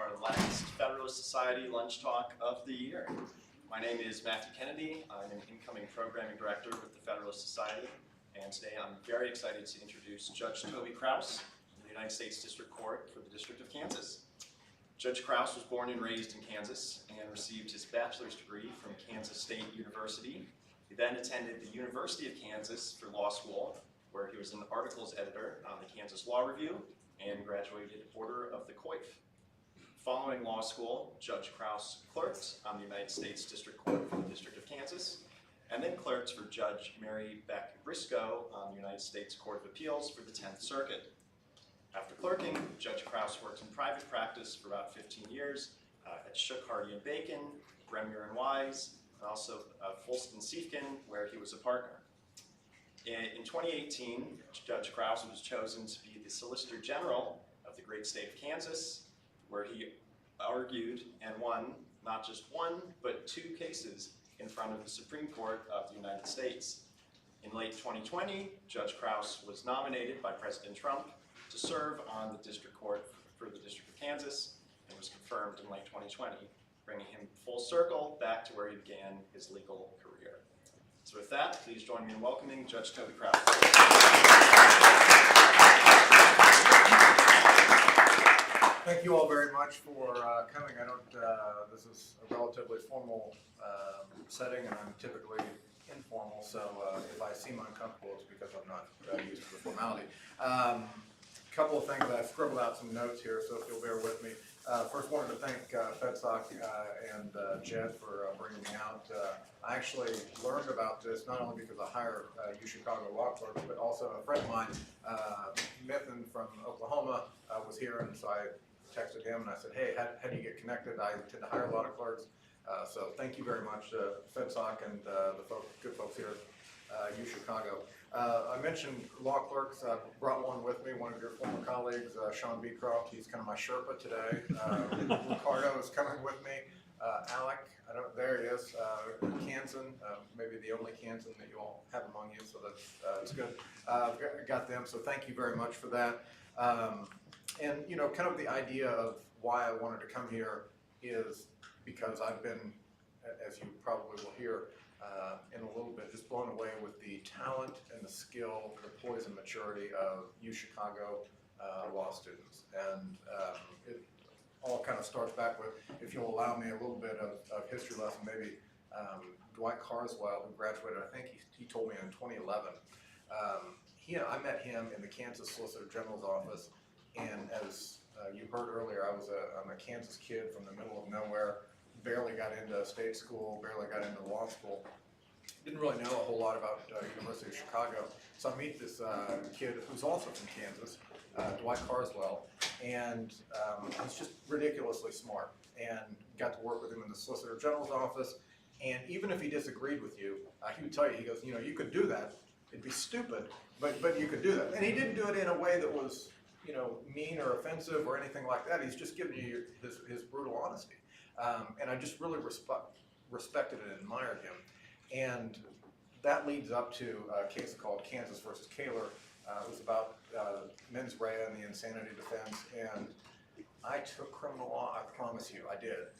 our last Federalist Society lunch talk of the year. My name is Matthew Kennedy. I'm an incoming programming director with the Federalist Society, and today I'm very excited to introduce Judge Crouse from the United States District Court for the District of Kansas. Judge Crouse was born and raised in Kansas and received his bachelor's degree from Kansas State University. He then attended the University of Kansas for law school, where he was an articles editor on the Kansas Law Review and graduated Order of the Coif. Following law school, Judge Crouse clerked on the United States District Court for the District of Kansas, and then clerked for Judge Mary Beck Briscoe on the United States Court of Appeals for the 10th Circuit. After clerking, Judge Crouse worked in private practice for about 15 years at Shook, Hardy & Bacon, Bremner & Wise, and also Folston Siefkin, where he was a partner. In 2018, Judge Crouse was chosen to be the Solicitor General of the great state of Kansas, where he argued and won not just one, but 2 cases in front of the Supreme Court of the United States. In late 2020, Judge Crouse was nominated by President Trump to serve on the District Court for the District of Kansas and was confirmed in late 2020, bringing him full circle back to where he began his legal career. So with that, please join me in welcoming Judge Crouse. Thank you all very much for coming. This is a relatively formal setting, and I'm typically informal, so if I seem uncomfortable, it's because I'm not used to the formality. Couple of things, I scribbled out some notes here, so if you'll bear with me. First, wanted to thank FedSoc and Jed for bringing me out. I actually learned about this not only because I hire UChicago law clerks, but also a friend of mine, Mithan from Oklahoma, was here, and so I texted him and I said, hey, how do you get connected? I tend to hire a lot of clerks. So thank you very much, FedSoc and the good folks here at UChicago. I mentioned law clerks. I brought one with me, one of your former colleagues, Sean Beecroft. He's kind of my Sherpa today. Ricardo is coming with me. Alec, there he is. Kansan, maybe the only Kansan that you all have among you, so that's good. Got them, so thank you very much for that. And you know, kind of the idea of why I wanted to come here is because I've been, as you probably will hear in a little bit, just blown away with the talent and the skill, the poise and maturity of UChicago law students. And it all kind of starts back with, if you'll allow me, a little bit of history lesson, maybe Dwight Carswell, who graduated, I think he told me in 2011. I met him in the Kansas Solicitor General's office, and as you heard earlier, I'm a Kansas kid from the middle of nowhere, barely got into state school, barely got into law school. Didn't really know a whole lot about University of Chicago. So I meet this kid who's also from Kansas, Dwight Carswell, and he's just ridiculously smart, and got to work with him in the Solicitor General's office. And even if he disagreed with you, he would tell you, he goes, you know, you could do that. It'd be stupid, but you could do that. And he didn't do it in a way that was, you know, mean or offensive or anything like that. He's just giving you his brutal honesty. And I just really respected and admired him. And that leads up to a case called Kansas versus Kaler. It was about mens rea and the insanity defense. And I took criminal law, I promise you, I did.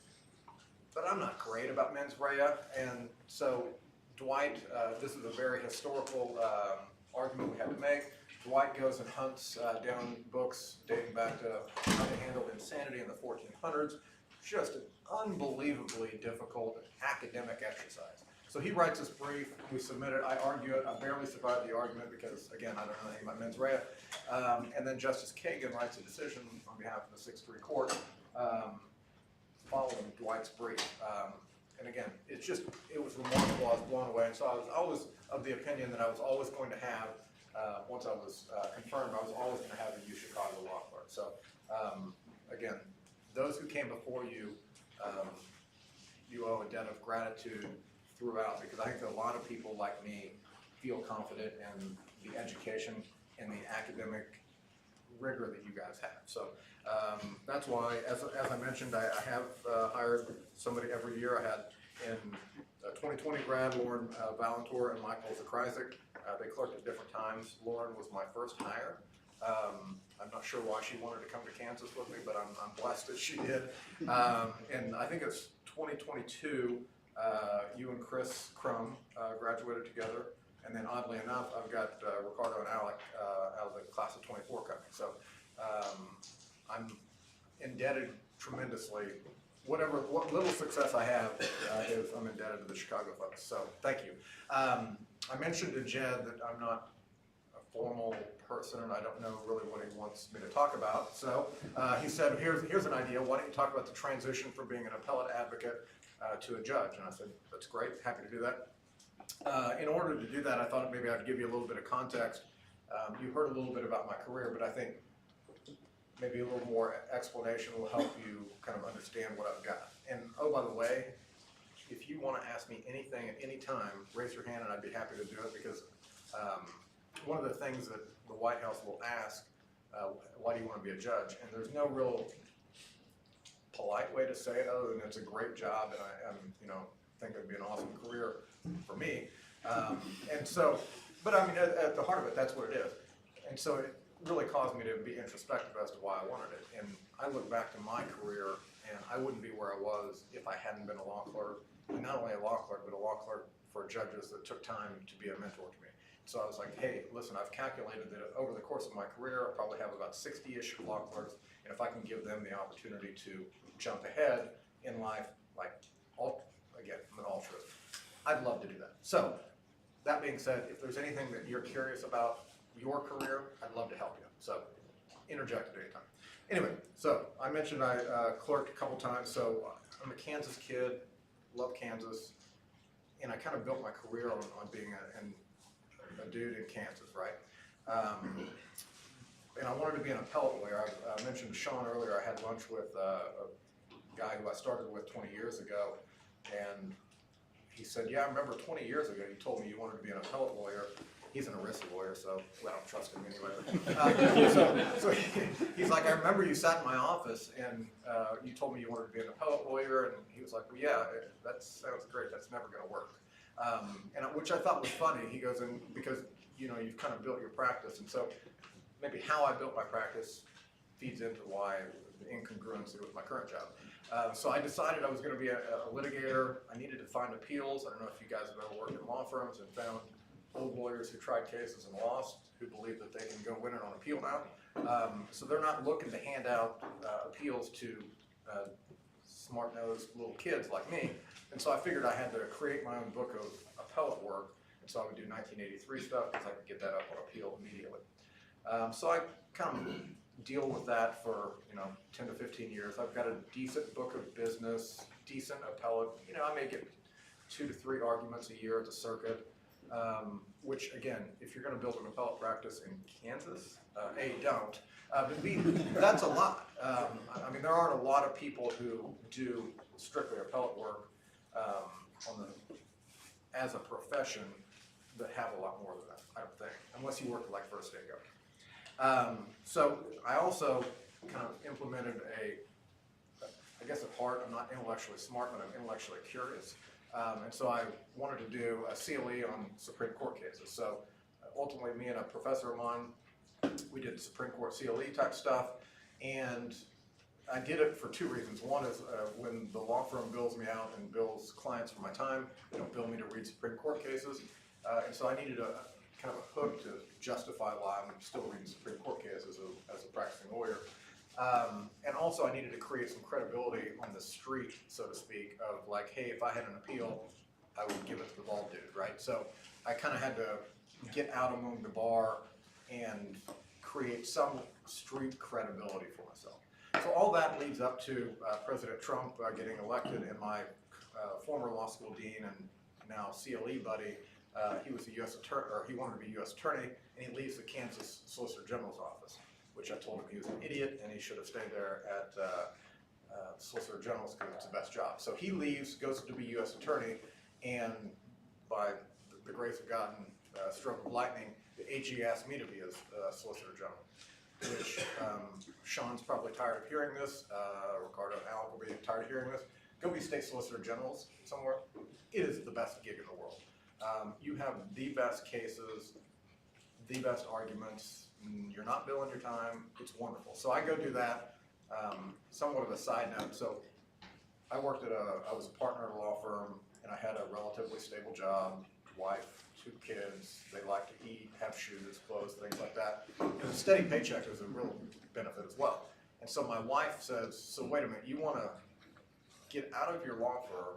But I'm not great about mens rea. And so Dwight, this is a very historical argument we had to make. Dwight goes and hunts down books dating back to how they handled insanity in the 1400s. Just an unbelievably difficult academic exercise. So he writes this brief, we submit it, I argue it, I barely survived the argument because, again, I don't know anything about mens rea. And then Justice Kagan writes a decision on behalf of the 6-3 court following Dwight's brief. And again, it was remarkable, I was blown away. And so I was always of the opinion that I was always going to have, once I was confirmed, I was always going to have a UChicago law clerk. So again, those who came before you, you owe a debt of gratitude throughout, because I think that a lot of people like me feel confident in the education and the academic rigor that you guys have. So that's why, as I mentioned, I have hired somebody every year. I had in 2020 grad, Lauren Valentour and Michael Zakryzik. They clerked at different times. Lauren was my first hire. I'm not sure why she wanted to come to Kansas with me, but I'm blessed that she did. And I think it's 2022, you and Chris Crum graduated together. And then oddly enough, I've got Ricardo and Alec out of the class of 24 coming. So I'm indebted tremendously. What little success I have is I'm indebted to the Chicago folks. So thank you. I mentioned to Jed that I'm not a formal person and I don't know really what he wants me to talk about. So he said, here's an idea. Why don't you talk about the transition from being an appellate advocate to a judge? And I said, that's great, happy to do that. In order to do that, I thought maybe I'd give you a little bit of context. You heard a little bit about my career, but I think maybe a little more explanation will help you kind of understand what I've got. And oh, by the way, if you want to ask me anything at any time, raise your hand and I'd be happy to do it, because one of the things that the White House will ask, why do you want to be a judge? And there's no real polite way to say it other than it's a great job and I think it'd be an awesome career for me. And so, but I mean, at the heart of it, that's what it is. And so it really caused me to be introspective as to why I wanted it. And I look back to my career and I wouldn't be where I was if I hadn't been a law clerk. And not only a law clerk, but a law clerk for judges that took time to be a mentor to me. So I was like, hey, listen, I've calculated that over the course of my career, I'll probably have about 60-ish law clerks. And if I can give them the opportunity to jump ahead in life, like, again, I'm an altruist, I'd love to do that. So that being said, if there's anything that you're curious about your career, I'd love to help you. So interject at any time. Anyway, so I mentioned I clerked a couple times. So I'm a Kansas kid, love Kansas, and I kind of built my career on being a dude in Kansas, right? And I wanted to be an appellate lawyer. I mentioned Sean earlier, I had lunch with a guy who I started with 20 years ago, and he said, yeah, I remember 20 years ago you told me you wanted to be an appellate lawyer. He's an ERISA lawyer, so I don't trust him anyway. So he's like, I remember you sat in my office and you told me you wanted to be an appellate lawyer, and he was like, well, yeah, that sounds great. That's never going to work. And which I thought was funny. He goes, and because you've kind of built your practice, and so maybe how I built my practice feeds into why the incongruency with my current job. So I decided I was going to be a litigator. I needed to find appeals. I don't know if you guys have ever worked in law firms and found old lawyers who tried cases and lost, who believe that they can go win it on appeal now. So they're not looking to hand out appeals to smart-nosed little kids like me. And so I figured I had to create my own book of appellate work. And so I would do 1983 stuff because I could get that up on appeal immediately. So I kind of deal with that for 10 to 15 years. I've got a decent book of business, decent appellate. I may get 2 to 3 arguments a year at the circuit. Which again, if you're going to build an appellate practice in Kansas, A, don't, but B, that's a lot. I mean, there aren't a lot of people who do strictly appellate work as a profession that have a lot more than that, I don't think, unless you work for like First State Government. So I also kind of implemented I guess at heart, I'm not intellectually smart, but I'm intellectually curious. And so I wanted to do a CLE on Supreme Court cases. So ultimately, me and a professor of mine, we did Supreme Court CLE type stuff. And I did it for 2 reasons. One is when the law firm bills me out and bills clients for my time, they don't bill me to read Supreme Court cases. And so I needed a kind of a hook to justify why I'm still reading Supreme Court cases as a practicing lawyer. And also I needed to create some credibility on the street, so to speak, of like, hey, if I had an appeal, I would give it to the bald dude, right? So I kind of had to get out among the bar and create some street credibility for myself. So all that leads up to President Trump getting elected, and my former law school dean and now CLE buddy, he was a U.S. attorney, or he wanted to be U.S. attorney, and he leaves the Kansas Solicitor General's office, which I told him he was an idiot and he should have stayed there at Solicitor General's because it's the best job. So he leaves, goes to be U.S. attorney, and by the grace of God and stroke of lightning, the AG asked me to be his Solicitor General, which Sean's probably tired of hearing this. Ricardo and Alec will be tired of hearing this. Go be state Solicitor Generals somewhere. It is the best gig in the world. You have the best cases, the best arguments. You're not billing your time. It's wonderful. So I go do that. Somewhat of a side note. So I was a partner at a law firm, and I had a relatively stable job, wife, 2 kids. They like to eat, have shoes, clothes, things like that. And a steady paycheck is a real benefit as well. And so my wife says, so wait a minute, you want to get out of your law firm,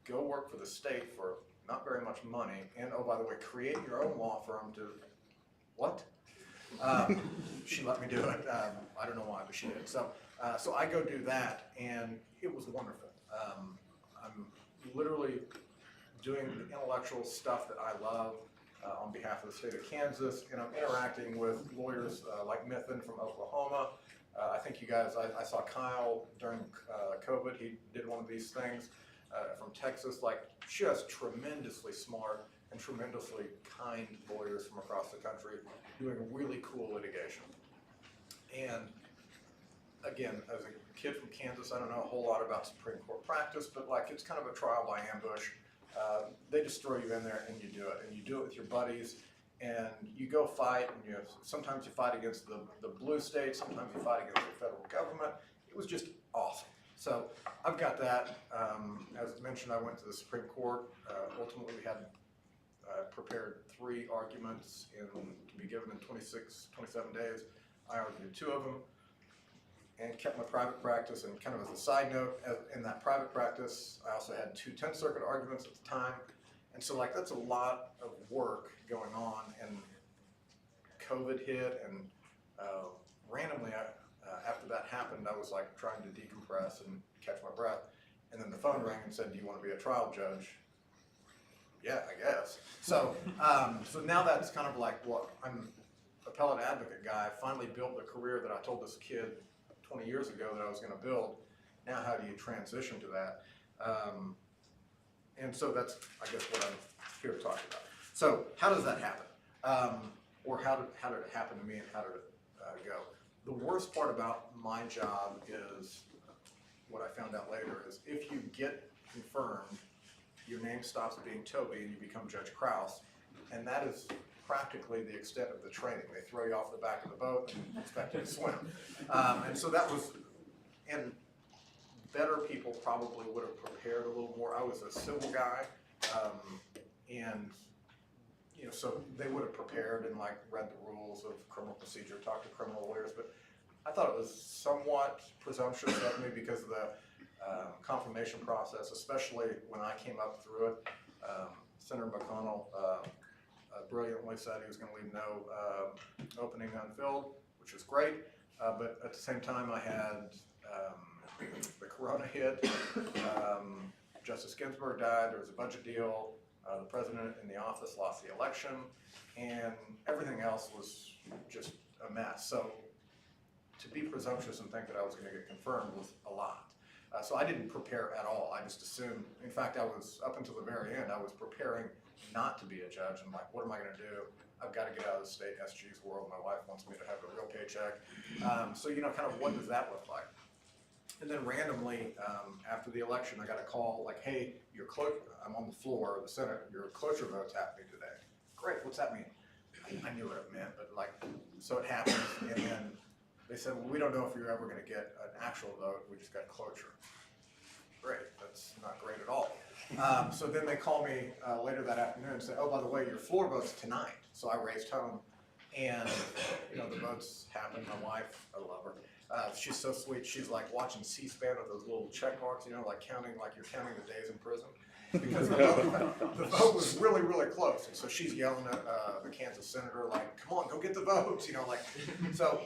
go work for the state for not very much money, and oh, by the way, create your own law firm to, what? She let me do it. I don't know why, but she did. So I go do that, and it was wonderful. I'm literally doing the intellectual stuff that I love on behalf of the state of Kansas, and I'm interacting with lawyers like Mithen from Oklahoma. I think you guys, I saw Kyle during COVID, he did one of these things from Texas, like just tremendously smart and tremendously kind lawyers from across the country doing really cool litigation. And again, as a kid from Kansas, I don't know a whole lot about Supreme Court practice, but like it's kind of a trial by ambush. They just throw you in there and you do it, and you do it with your buddies, and you go fight, and sometimes you fight against the blue state, sometimes you fight against the federal government. It was just awesome. So I've got that. As mentioned, I went to the Supreme Court. Ultimately, we had prepared 3 arguments to be given in 27 days. I argued 2 of them and kept my private practice. And kind of as a side note, in that private practice, I also had 2 10th Circuit arguments at the time. And so like that's a lot of work going on, and COVID hit, and randomly after that happened, I was like trying to decompress and catch my breath. And then the phone rang and said, do you want to be a trial judge? Yeah, I guess. So so now that's kind of like what I'm appellate advocate guy. I finally built the career that I told this kid 20 years ago that I was going to build. Now how do you transition to that? And so that's, I guess, what I'm here to talk about. So how does that happen? Or how did it happen to me, and how did it go? The worst part about my job is, what I found out later, is if you get confirmed, your name stops being Toby and you become Judge Crouse, and that is practically the extent of the training. They throw you off the back of the boat and expect you to swim. And so that was, and better people probably would have prepared a little more. I was a civil guy, and so they would have prepared and like read the rules of criminal procedure, talked to criminal lawyers, but I thought it was somewhat presumptuous of me because of the confirmation process, especially when I came up through it. Senator McConnell brilliantly said he was going to leave no opening unfilled, which was great, but at the same time I had the corona hit, Justice Ginsburg died, there was a budget deal, the president in the office lost the election, and everything else was just a mess. So to be presumptuous and think that I was going to get confirmed was a lot. So I didn't prepare at all. I just assumed, in fact, I was, up until the very end, I was preparing not to be a judge. I'm like, what am I going to do? I've got to get out of the state SG's world. My wife wants me to have a real paycheck. So, kind of what does that look like? And then randomly, after the election, I got a call like, hey, I'm on the floor of the Senate, your cloture vote's happening today. Great, what's that mean? I knew what it meant, but like, so it happened, and then they said, well, we don't know if you're ever gonna get an actual vote, we just got cloture. Great, that's not great at all. So then they call me later that afternoon and say, oh, by the way, your floor vote's tonight. So I raced home, and the votes happened. My wife, I love her. She's so sweet. She's like watching C-SPAN with those little check marks, like counting, like you're counting the days in prison. Because the vote was really, really close. And so she's yelling at the Kansas senator, like, come on, go get the votes, So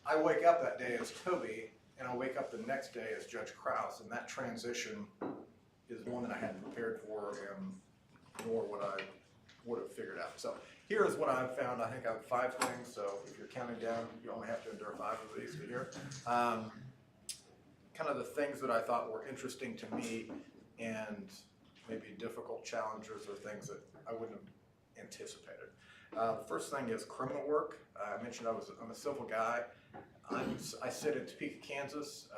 I wake up that day as Toby, and I wake up the next day as Judge Crouse, and that transition is one that I hadn't prepared for, and nor would I would have figured out. So here is what I've found. I think I have 5 things, so if you're counting down, you only have to endure 5 of these to hear. Kind of the things that I thought were interesting to me and maybe difficult challenges or things that I wouldn't have anticipated. The first thing is criminal work. I mentioned I'm a civil guy. I sit in Topeka, Kansas,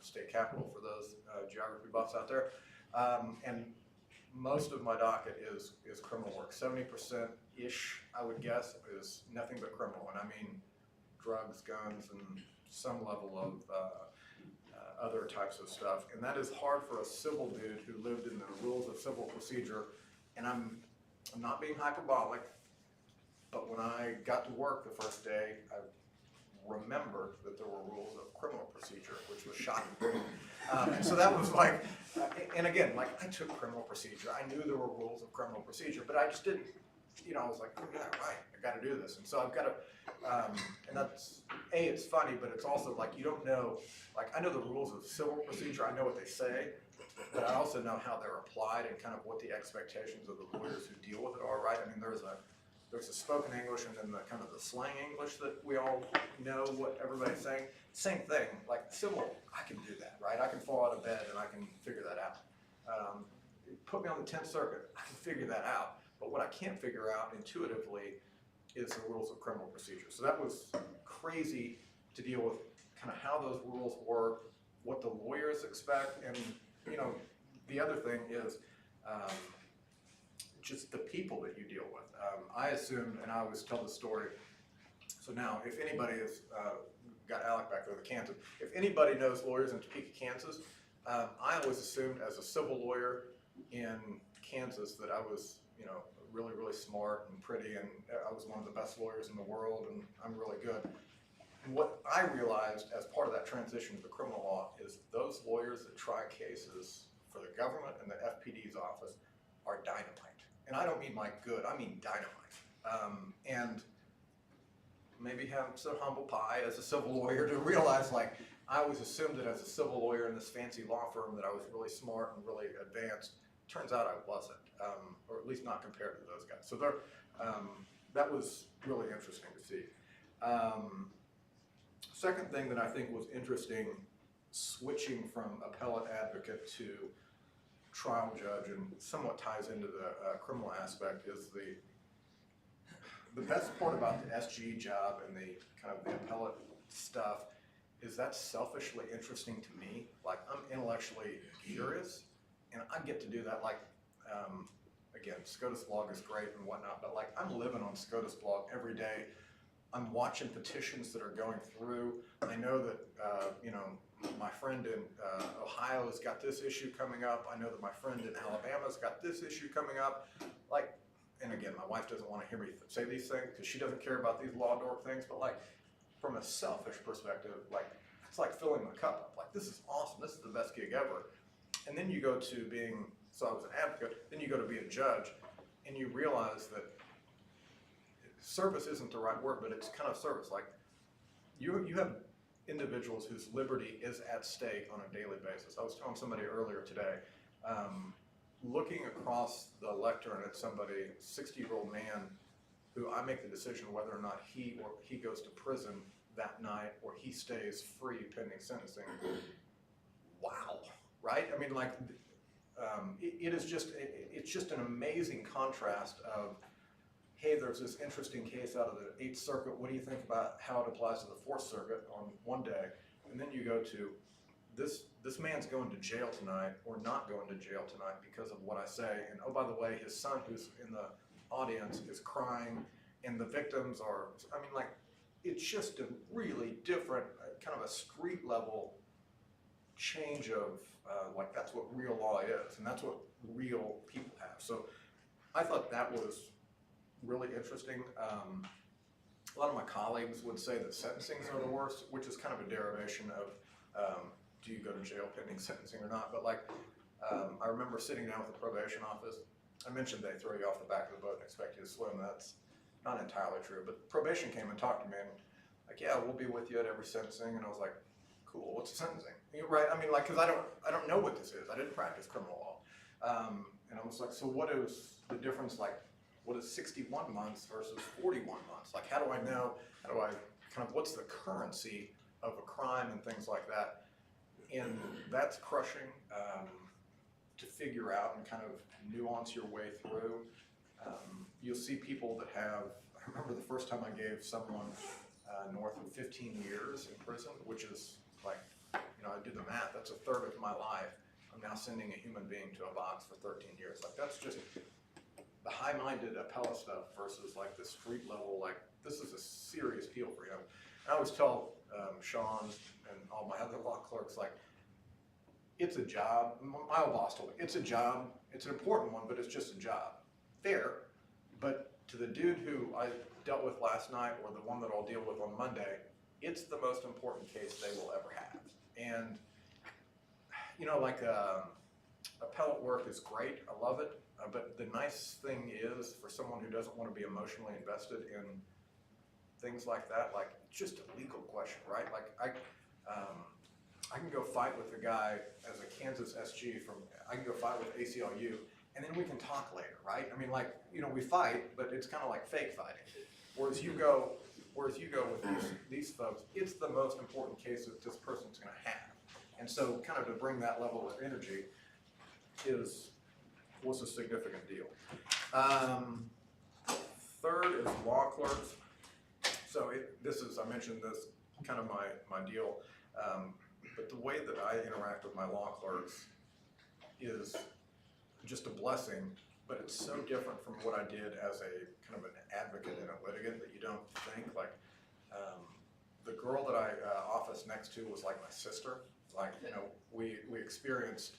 state capital for those geography buffs out there. And most of my docket is criminal work. 70%-ish, I would guess, is nothing but criminal. And I mean drugs, guns, and some level of other types of stuff. And that is hard for a civil dude who lived in the rules of civil procedure. And I'm not being hyperbolic, but when I got to work the first day, I remembered that there were rules of criminal procedure, which was shocking. And so that was like, and again, like I took criminal procedure. I knew there were rules of criminal procedure, but I just didn't, you know, I was like, oh, yeah, right, I got to do this. And so I've got to, and that's, it's funny, but it's also like you don't know, like I know the rules of civil procedure, I know what they say, but I also know how they're applied and kind of what the expectations of the lawyers who deal with it are, right? I mean, there's a spoken English and then the kind of the slang English that we all know what everybody's saying. Same thing, like civil, I can do that, right? I can fall out of bed and I can figure that out. Put me on the 10th Circuit, I can figure that out. But what I can't figure out intuitively is the rules of criminal procedure. So that was crazy to deal with kind of how those rules work, what the lawyers expect, and you know, the other thing is just the people that you deal with. I assumed, and I always tell the story, so now if anybody has, got Alec back there, the Kansas, if anybody knows lawyers in Topeka, Kansas, I always assumed as a civil lawyer in Kansas that I was, you know, really, really smart and pretty, and I was one of the best lawyers in the world, and I'm really good. And what I realized as part of that transition to the criminal law is those lawyers that try cases for the government and the FPD's office are dynamite. And I don't mean like good, I mean dynamite. And maybe have some humble pie as a civil lawyer to realize like, I always assumed that as a civil lawyer in this fancy law firm that I was really smart and really advanced. Turns out I wasn't, or at least not compared to those guys. So there, that was really interesting to see. Second thing that I think was interesting, switching from appellate advocate to trial judge, and somewhat ties into the criminal aspect, is the best part about the SG job and the kind of the appellate stuff is that's selfishly interesting to me. Like I'm intellectually curious, and I get to do that. Like again, SCOTUS blog is great and whatnot, but like I'm living on SCOTUS blog every day. I'm watching petitions that are going through. I know that you know, my friend in Ohio has got this issue coming up. I know that my friend in Alabama's got this issue coming up. Like, and again, my wife doesn't want to hear me say these things because she doesn't care about these law dork things. But like, from a selfish perspective, like it's like filling my cup up. Like this is awesome. This is the best gig ever. And then you go to being, so I was an advocate. Then you go to be a judge, and you realize that service isn't the right word, but it's kind of service. Like you have individuals whose liberty is at stake on a daily basis. I was telling somebody earlier today, looking across the lectern at somebody, 60-year-old man, who I make the decision whether or not he goes to prison that night or he stays free pending sentencing. Wow, right? I mean, like, it's just an amazing contrast of, hey, there's this interesting case out of the 8th Circuit. What do you think about how it applies to the 4th Circuit on one day? And then you go to, this man's going to jail tonight or not going to jail tonight because of what I say. And oh, by the way, his son who's in the audience is crying, and the victims are, I mean, like, it's just a really different, kind of a street level change of, like, that's what real law is, and that's what real people have. So I thought that was really interesting. A lot of my colleagues would say that sentencings are the worst, which is kind of a derivation of do you go to jail pending sentencing or not. But like, I remember sitting down with the probation office. I mentioned they throw you off the back of the boat and expect you to swim. That's not entirely true, but probation came and talked to me and like, yeah, we'll be with you at every sentencing. And I was like, cool, what's the sentencing? Right, I mean, like, cause I don't know what this is. I didn't practice criminal law. And I was like, so what is the difference, like, what is 61 months versus 41 months? Like, how do I know, how do I kind of, what's the currency of a crime and things like that? And that's crushing to figure out and kind of nuance your way through. You'll see people that have, I remember the first time I gave someone north of 15 years in prison, which is like, you know, I did the math, that's a third of my life. I'm now sending a human being to a box for 13 years. Like, that's just the high-minded appellate stuff versus like the street level, like, this is a serious deal for him. And I always tell Sean and all my other law clerks, like, it's a job. My old boss told me, it's a job, it's an important one, but it's just a job. Fair, but to the dude who I dealt with last night or the one that I'll deal with on Monday, it's the most important case they will ever have. And, you know, like, appellate work is great, I love it, but the nice thing is, for someone who doesn't want to be emotionally invested in things like that, like, it's just a legal question, right? Like, I can go fight with a guy as a Kansas SG I can go fight with ACLU, and then we can talk later, right? I mean, like, you know, we fight, but it's kind of like fake fighting. Whereas you go with these folks, it's the most important case that this person's going to have. And so kind of to bring that level of energy was a significant deal. Third is law clerks. So I mentioned this, kind of my deal. But the way that I interact with my law clerks is just a blessing, but it's so different from what I did as a kind of an advocate and a litigant that you don't think. Like, the girl that I officed next to was like my sister. Like, you know, we experienced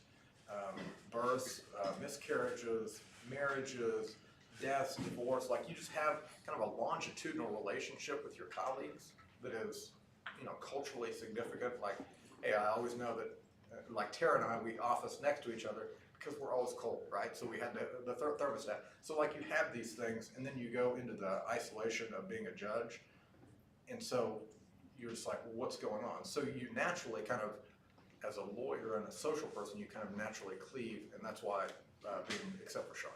births, miscarriages, marriages, deaths, divorce. Like, you just have kind of a longitudinal relationship with your colleagues that is, you know, culturally significant. Like, hey, I always know that, like Tara and I, we office next to each other because we're always cold, right? So we had the thermostat. So like, you have these things, and then you go into the isolation of being a judge, and so you're just like, well, what's going on? So you naturally kind of, as a lawyer and a social person, you kind of naturally cleave, and that's why, except for Sean,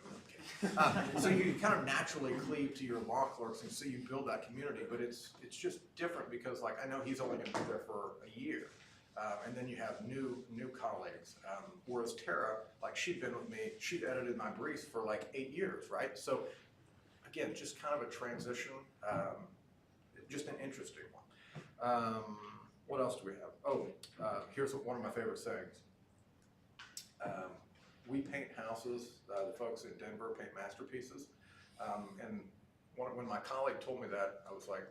so you kind of naturally cleave to your law clerks, and so you build that community. But it's just different because, like, I know he's only going to be there for a year, and then you have new colleagues. Whereas Tara, like, she'd been with me, she'd edited my briefs for like 8 years, right? So again, just kind of a transition, just an interesting one. What else do we have? Oh, here's one of my favorite sayings. We paint houses, the folks in Denver paint masterpieces. And when my colleague told me that, I was like,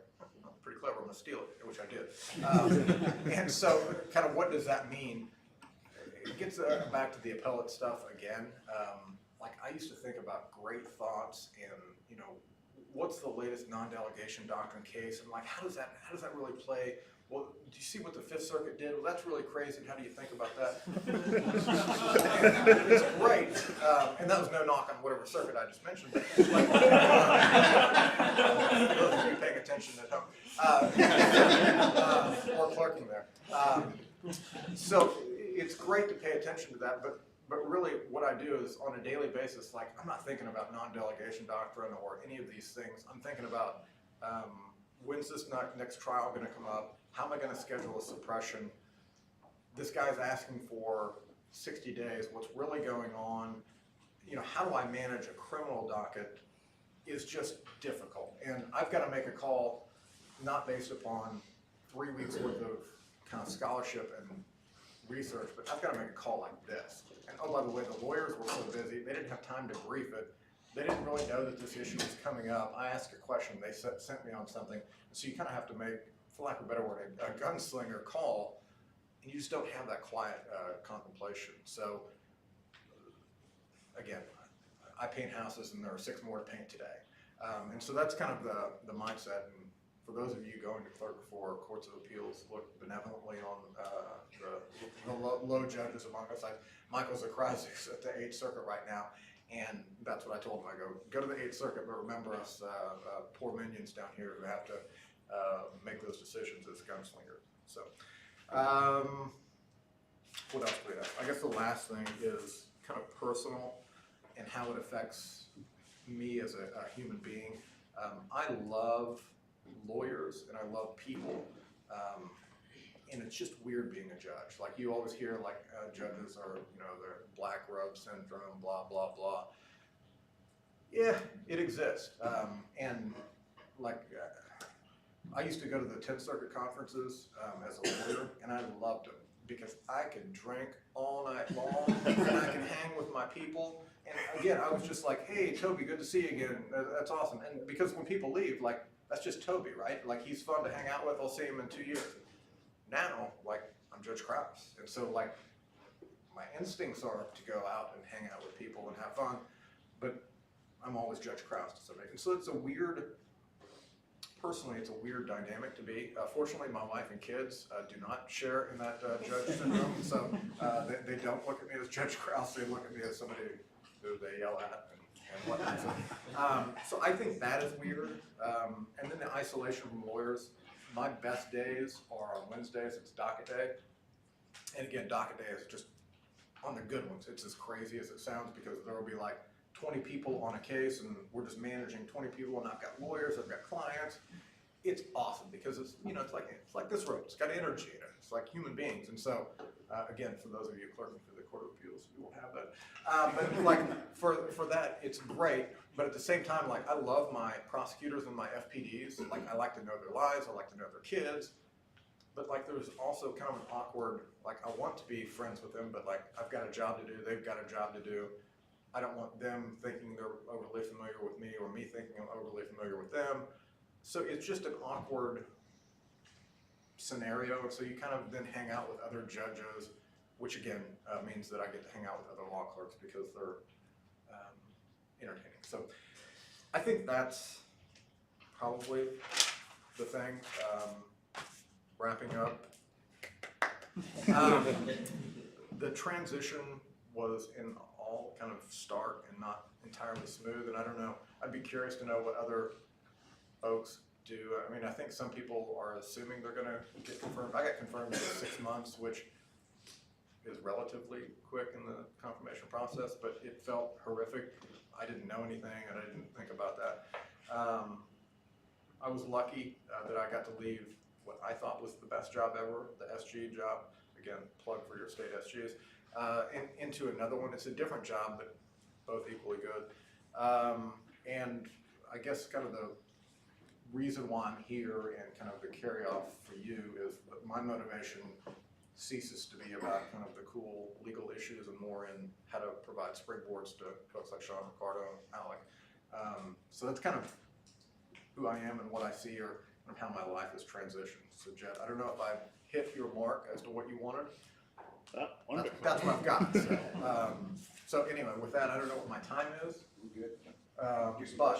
pretty clever, I'm gonna steal it, which I did. And so kind of what does that mean? It gets back to the appellate stuff again. Like, I used to think about great thoughts and, you know, what's the latest non-delegation doctrine case? And like, how does that really play? Well, do you see what the Fifth Circuit did? Well, that's really crazy. How do you think about that? It's great, and that was no knock on whatever circuit I just mentioned. But like, those of you paying attention at home, or clerking there. So it's great to pay attention to that, but really what I do is on a daily basis, like, I'm not thinking about non-delegation doctrine or any of these things. I'm thinking about when's this next trial going to come up? How am I going to schedule a suppression? This guy's asking for 60 days. What's really going on? You know, how do I manage a criminal docket is just difficult. And I've got to make a call not based upon 3 weeks worth of kind of scholarship and research, but I've got to make a call like this. And oh, by the way, the lawyers were so busy, they didn't have time to brief it. They didn't really know that this issue was coming up. I asked a question, they sent me on something. So you kind of have to make, for lack of a better word, a gunslinger call, and you just don't have that quiet contemplation. So again, I paint houses, and there are 6 more to paint today. And so that's kind of the mindset. And for those of you going to clerk for courts of appeals, look benevolently on the low judges among us. Michael Crouse is at the 8th Circuit right now. And that's what I told him. I go to the 8th Circuit, but remember us poor minions down here who have to make those decisions as gunslingers. So, what else do we have? I guess the last thing is kind of personal and how it affects me as a human being. I love lawyers and I love people. And it's just weird being a judge. Like, you always hear, like, judges are, you know, they're black robe syndrome, blah, blah, blah. Yeah, it exists. And, like, I used to go to the 10th Circuit conferences as a lawyer, and I loved them. because I can drink all night long and I can hang with my people. And again, I was just like, hey, Toby, good to see you again. That's awesome. And because when people leave, like, that's just Toby, right? Like, he's fun to hang out with. I'll see him in 2 years. Now, like, I'm Judge Crouse. And so, like, my instincts are to go out and hang out with people and have fun, but I'm always Judge Crouse to some extent. So it's a weird, personally, it's a weird dynamic to be. Fortunately, my wife and kids do not share in that judge syndrome, so they don't look at me as Judge Crouse. They look at me as somebody who they yell at and whatnot. So I think that is weird. And then the isolation from lawyers. My best days are on Wednesdays. It's docket day. And again, docket day is just on the good ones. It's as crazy as it sounds because there will be like 20 people on a case and we're just managing 20 people and I've got lawyers, I've got clients. It's awesome because it's, you know, it's like this room. It's got energy in it. It's like human beings. And so, again, for those of you clerking for the Court of Appeals, we won't have that. But like for that, it's great. But at the same time, like I love my prosecutors and my FPDs. Like I like to know their lives. I like to know their kids. But like there's also kind of an awkward, like I want to be friends with them, but like I've got a job to do, they've got a job to do. I don't want them thinking they're overly familiar with me or me thinking I'm overly familiar with them. So it's just an awkward scenario. So you kind of then hang out with other judges, which again means that I get to hang out with other law clerks because they're entertaining. So I think that's probably the thing. Wrapping up, the transition was in all kind of stark and not entirely smooth, and I don't know, I'd be curious to know what other folks do. I mean, I think some people are assuming they're gonna get confirmed. I got confirmed in 6 months, which is relatively quick in the confirmation process, but it felt horrific. I didn't know anything and I didn't think about that. I was lucky that I got to leave what I thought was the best job ever, the SG job. Again, plug for your state SGs. Into another one. It's a different job, but both equally good. And I guess kind of the reason why I'm here and kind of the carry off for you is that my motivation ceases to be about kind of the cool legal issues and more in how to provide springboards to folks like Sean, Ricardo, and Alec. So that's kind of who I am and what I see or kind of how my life has transitioned. So Jed, I don't know if I hit your mark as to what you wanted. That's what I've got. So anyway, with that, I don't know what my time is. But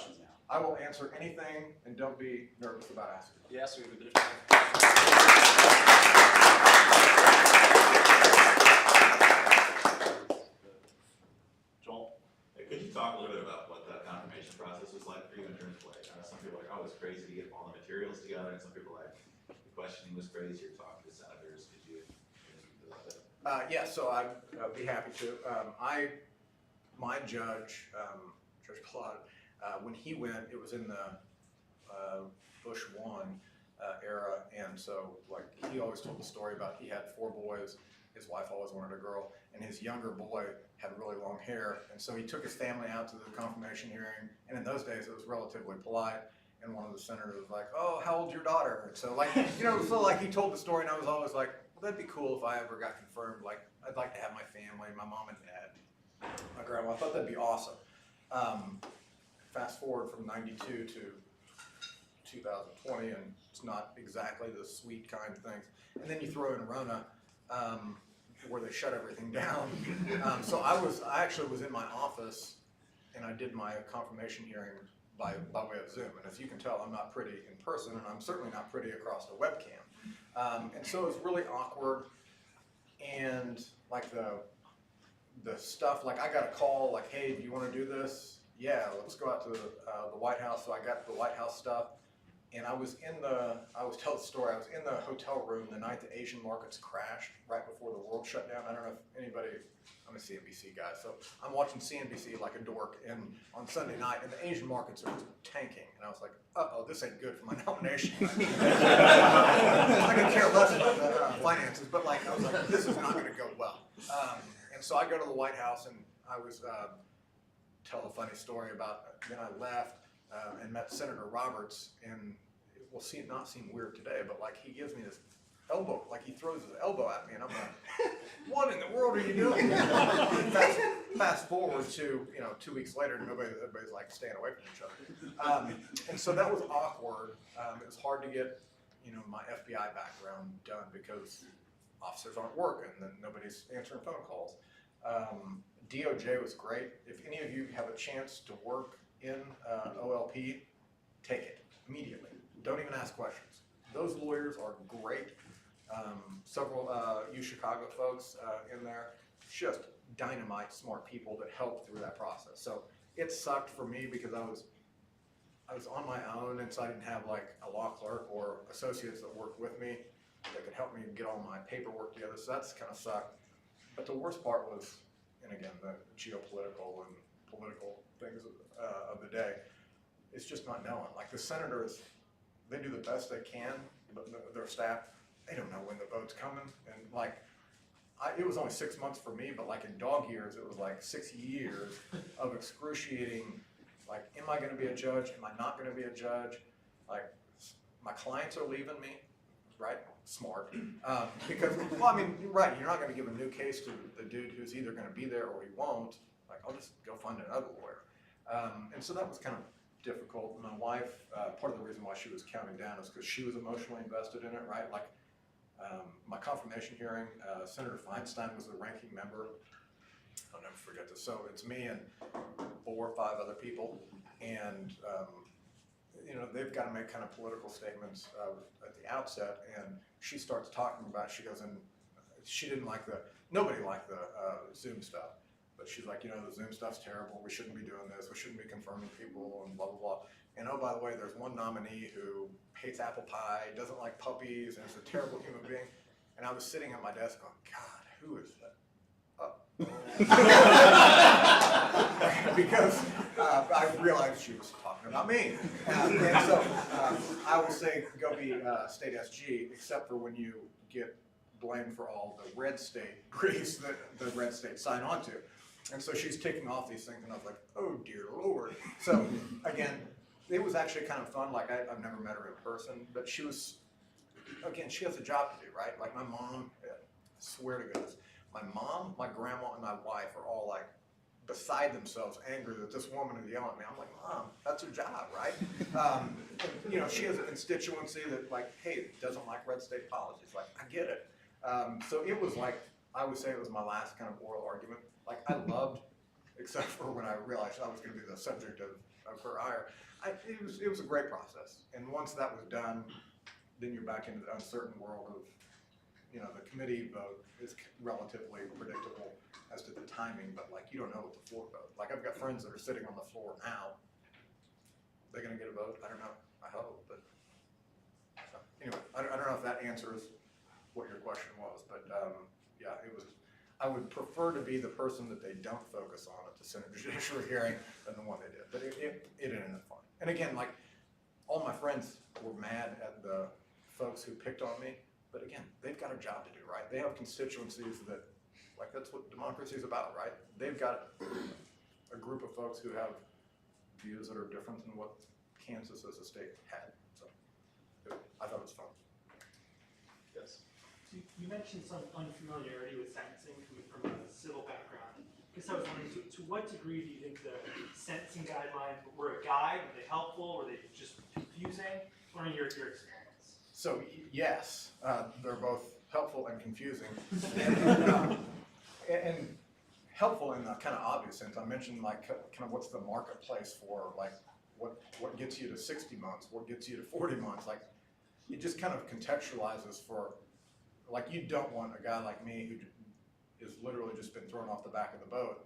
I will answer anything and don't be nervous about asking. Yes, we have a bit of time. Joel? Hey, could you talk a little bit about what that confirmation process was like for you in terms of like, I know some people are like, oh, it's crazy to get all the materials together, and some people are like, the questioning was crazy, you're talking to senators, could you speak about that? Yeah, so I'd be happy to. My judge, Judge Plott, when he went, it was in the Bush 1 era, and so like he always told the story about he had 4 boys, his wife always wanted a girl, and his younger boy had really long hair, and so he took his family out to the confirmation hearing, and in those days it was relatively polite, and one of the senators was like, oh, how old's your daughter? And so like, you know, so like he told the story, and I was always like, well, that'd be cool if I ever got confirmed, like I'd like to have my family, my mom and dad, my grandma. I thought that'd be awesome. Fast forward from 92 to 2020, and it's not exactly the sweet kind of things. And then you throw in Rona, where they shut everything down. So I actually was in my office, and I did my confirmation hearing by way of Zoom. And as you can tell, I'm not pretty in person, and I'm certainly not pretty across the webcam. And so it was really awkward, and like the stuff, like I got a call, like, hey, do you want to do this? Yeah, let's go out to the White House. So I got the White House stuff, and I always tell the story, I was in the hotel room the night the Asian markets crashed, right before the world shut down. I don't know if anybody, I'm a CNBC guy, so I'm watching CNBC like a dork on Sunday night, and the Asian markets are just tanking. And I was like, uh-oh, this ain't good for my nomination. I could care less about the finances, but like, I was like, this is not gonna go well. And so I go to the White House, and I was, tell a funny story about, then I left and met Senator Roberts, and it will not seem weird today, but like he gives me this elbow, like he throws his elbow at me, and I'm like, what in the world are you doing? Fast forward to, 2 weeks later, everybody's like staying away from each other. And so that was awkward. It was hard to get, my FBI background done because officers aren't working and nobody's answering phone calls. DOJ was great. If any of you have a chance to work in OLP, take it immediately. Don't even ask questions. Those lawyers are great. Several U Chicago folks in there, just dynamite smart people that helped through that process. So it sucked for me because I was on my own, and so I didn't have like a law clerk or associates that worked with me that could help me get all my paperwork together. So that's kind of sucked. But the worst part was, and again, the geopolitical and political things of the day, it's just not knowing. Like the senators, they do the best they can, but their staff, they don't know when the vote's coming. And like, it was only 6 months for me, but like in dog years, it was like 6 years of excruciating, like, am I gonna be a judge? Am I not gonna be a judge? Like, my clients are leaving me, right? Smart. Because, well, I mean, right, you're not gonna give a new case to the dude who's either gonna be there or he won't. Like, I'll just go find another lawyer. And so that was kind of difficult. My wife, part of the reason why she was counting down is because she was emotionally invested in it, right? Like, my confirmation hearing, Senator Feinstein was the ranking member. I'll never forget this. So it's me and 4 or 5 other people, and they've got to make kind of political statements at the outset. And she starts talking about, she goes, and she didn't like nobody liked the Zoom stuff, but she's like, the Zoom stuff's terrible. We shouldn't be doing this. We shouldn't be confirming people and blah blah blah. And oh, by the way, there's one nominee who hates apple pie, doesn't like puppies, and is a terrible human being. And I was sitting at my desk going, God, who is that? Because I realized she was talking about me. And so I would say go be state SG, except for when you get blamed for all the red state briefs that the red state sign on to. And so she's ticking off these things, and I was like, oh dear Lord. So again, it was actually kind of fun. Like I've never met her in person, but she was, again, she has a job to do, right? Like my mom, I swear to goodness, my mom, my grandma, and my wife are all like beside themselves, angry that this woman is yelling at me. I'm like, Mom, that's her job, right? She has a constituency that like, hey, doesn't like red state politics. Like, I get it. So it was like, I would say it was my last kind of oral argument. Like I loved, except for when I realized I was going to be the subject of her ire. It was a great process. And once that was done, then you're back into the uncertain world of, the committee vote is relatively predictable as to the timing, but like you don't know what the floor vote. Like I've got friends that are sitting on the floor now. They're gonna get a vote? I don't know. I hope, but so, anyway, I don't know if that answers what your question was, but yeah, it was. I would prefer to be the person that they don't focus on at the Senate Judiciary hearing than the one they did. But it ended up fine. And again, like all my friends were mad at the folks who picked on me. But again, they've got a job to do, right? They have constituencies that, like that's what democracy is about, right? They've got a group of folks who have views that are different than what Kansas as a state had. So I thought it was fun. Yes. You mentioned some unfamiliarity with sentencing coming from a civil background. I guess I was wondering, to what degree do you think the sentencing guidelines were a guide? Were they helpful? Were they just confusing? What are your experience? So yes, they're both helpful and confusing, and helpful in a kind of obvious sense. I mentioned like kind of what's the marketplace for like what gets you to 60 months, what gets you to 40 months. Like it just kind of contextualizes for like you don't want a guy like me who is literally just been thrown off the back of the boat,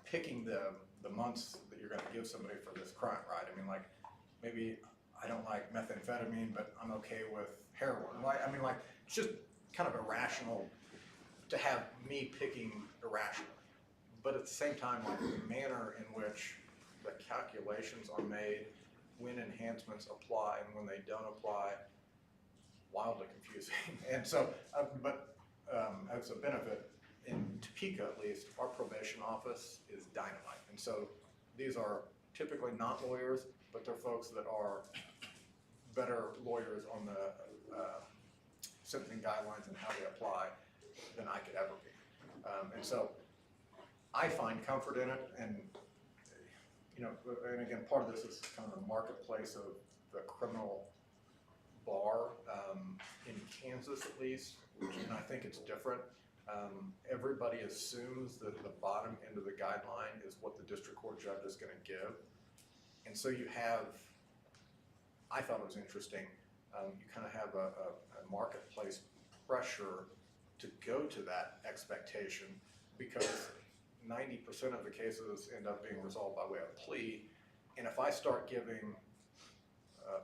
picking the months that you're going to give somebody for this crime, right? I mean, like maybe I don't like methamphetamine, but I'm okay with heroin. I mean, like, it's just kind of irrational to have me picking irrationally. But at the same time, like, the manner in which the calculations are made, when enhancements apply and when they don't apply, wildly confusing. And so, as a benefit, in Topeka at least, our probation office is dynamite. And so these are typically not lawyers, but they're folks that are better lawyers on the sentencing guidelines and how they apply than I could ever be. And so I find comfort in it, and and again, part of this is kind of the marketplace of the criminal bar in Kansas, at least, and I think it's different. Everybody assumes that the bottom end of the guideline is what the district court judge is going to give, and so you have. I thought it was interesting. You kind of have a marketplace pressure to go to that expectation because 90% of the cases end up being resolved by way of plea. And if I start giving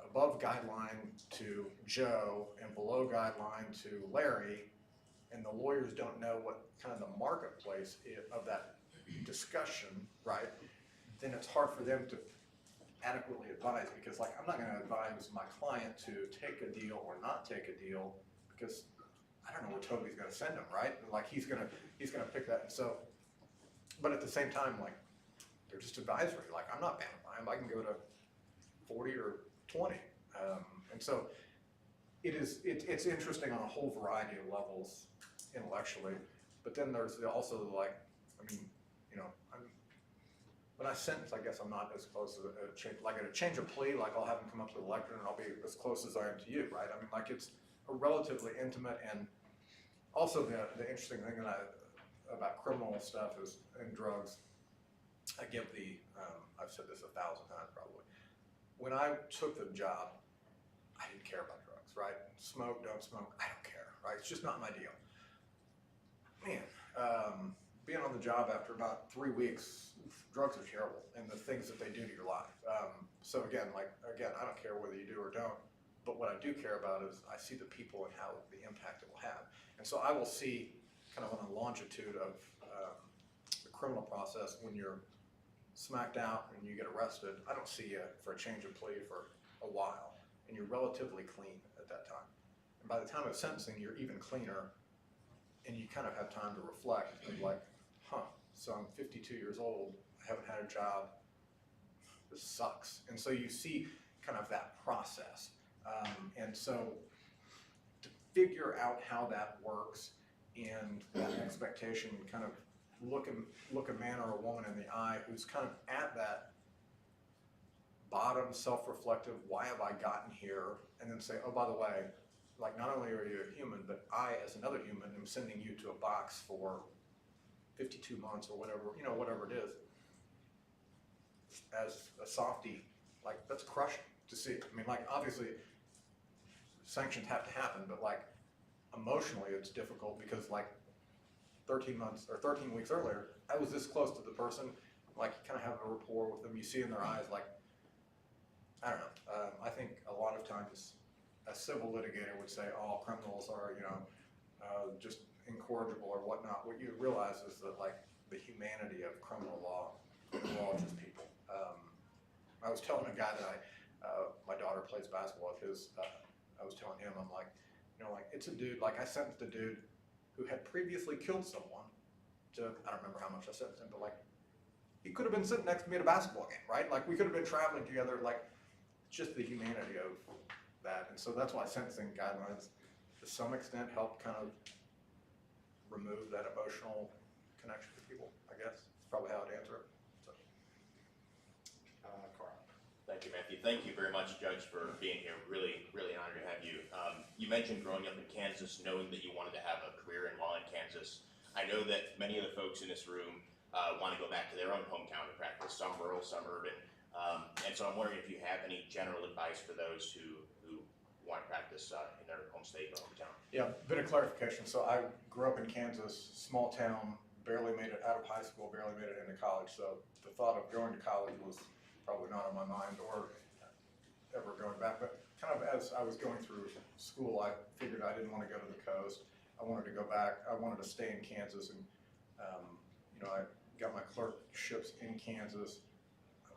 above guideline to Joe and below guideline to Larry, and the lawyers don't know what kind of the marketplace of that discussion, right, then it's hard for them to adequately advise, because like I'm not going to advise my client to take a deal or not take a deal because I don't know where Toby's going to send him, right? Like he's gonna pick that. And so, but at the same time, like they're just advisory. Like I'm not bound by them. I can go to 40 or 20. And so it's interesting on a whole variety of levels intellectually. But then there's also like, I mean, when I sentence, I guess I'm not as close as a change. Like at a change of plea, like I'll have him come up to the lectern and I'll be as close as I am to you, right? I mean, like it's a relatively intimate, and also the interesting thing about criminal stuff is in drugs. I give I've said this 1,000 times probably. When I took the job, I didn't care about drugs, right? Smoke, don't smoke, I don't care, right? It's just not my deal. Man, being on the job after about 3 weeks, drugs are terrible, and the things that they do to your life. So again, I don't care whether you do or don't, but what I do care about is I see the people and how the impact it will have. And so I will see kind of on a longitude of the criminal process when you're smacked out and you get arrested. I don't see you for a change of plea for a while, and you're relatively clean at that time. And by the time of sentencing, you're even cleaner, and you kind of have time to reflect and like, so I'm 52 years old, I haven't had a job, this sucks. And so you see kind of that process. And so to figure out how that works and that expectation, kind of look a man or a woman in the eye who's kind of at that bottom, self-reflective, why have I gotten here? And then say, oh, by the way, like not only are you a human, but I, as another human, am sending you to a box for 52 months or whatever, whatever it is. As a softie, like that's crushing to see. I mean, like obviously sanctions have to happen, but like emotionally it's difficult because like 13 months or 13 weeks earlier, I was this close to the person, like you kind of have a rapport with them, you see in their eyes, like, I don't know. I think a lot of times a civil litigator would say all criminals are, just incorrigible or whatnot. What you realize is that like the humanity of criminal law, we're all just people. I was telling a guy that my daughter plays basketball with his, I was telling him, I'm like, it's a dude, like I sentenced a dude who had previously killed someone to, I don't remember how much I sentenced him, but like, he could have been sitting next to me at a basketball game, right? Like we could have been traveling together, like just the humanity of that. And so that's why sentencing guidelines to some extent help kind of remove that emotional connection to people, I guess. It's probably how I'd answer it. So. Carl. Thank you, Matthew. Thank you very much, Judge, for being here. Really, really an honor to have you. You mentioned growing up in Kansas, knowing that you wanted to have a career in law in Kansas. I know that many of the folks in this room want to go back to their own hometown to practice, some rural, some urban. And so I'm wondering if you have any general advice for those who want to practice in their home state or hometown. Yeah, bit of clarification. So I grew up in Kansas, small town, barely made it out of high school, barely made it into college. So the thought of going to college was probably not on my mind or ever going back. But kind of as I was going through school, I figured I didn't want to go to the coast. I wanted to go back. I wanted to stay in Kansas, and I got my clerkships in Kansas.